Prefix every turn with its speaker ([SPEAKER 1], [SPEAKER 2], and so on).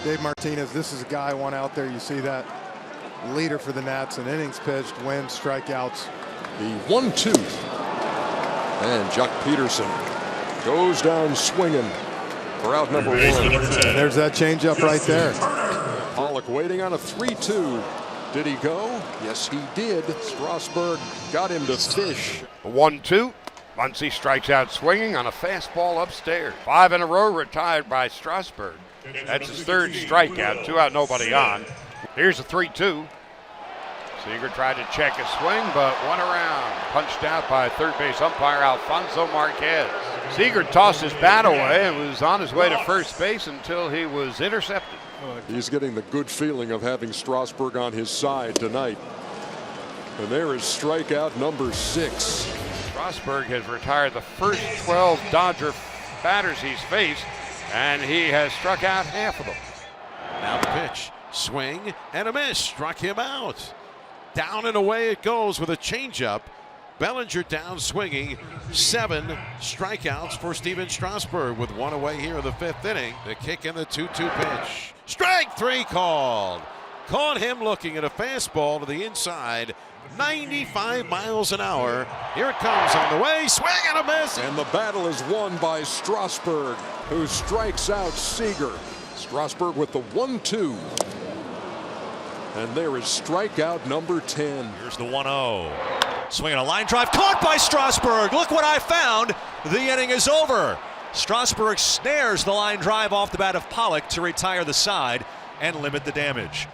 [SPEAKER 1] Dave Martinez, this is a guy I want out there. You see that leader for the Nats, and innings pitched, wins, strikeouts.
[SPEAKER 2] The 1-2. And Jock Peterson goes down swinging for out number 1.
[SPEAKER 1] And there's that changeup right there.
[SPEAKER 2] Pollock waiting on a 3-2. Did he go? Yes, he did. Strasburg got him to fish.
[SPEAKER 3] 1-2. Muncy strikes out swinging on a fastball upstairs. 5 in a row retired by Strasburg. That's his 3rd strikeout. 2 out, nobody on. Here's a 3-2. Seager tried to check a swing, but one around. Punched out by third base umpire Alfonso Marquez. Seager tossed his bat away and was on his way to first base until he was intercepted.
[SPEAKER 2] He's getting the good feeling of having Strasburg on his side tonight. And there is strikeout number 6.
[SPEAKER 3] Strasburg has retired the first 12 Dodger batters he's faced, and he has struck out half of them.
[SPEAKER 4] Now the pitch, swing and a miss, struck him out. Down and away it goes with a changeup. Bellinger down swinging. 7 strikeouts for Steven Strasburg with 1 away here in the 5th inning. The kick and the 2-2 pitch. Strike 3 called. Caught him looking at a fastball to the inside. 95 miles an hour. Here it comes on the way. Swing and a miss.
[SPEAKER 2] And the battle is won by Strasburg, who strikes out Seager. Strasburg with the 1-2. And there is strikeout number 10.
[SPEAKER 5] Here's the 1-0. Swinging a line drive, caught by Strasburg. Look what I found. The inning is over. Strasburg snares the line drive off the bat of Pollock to retire the side and limit the damage.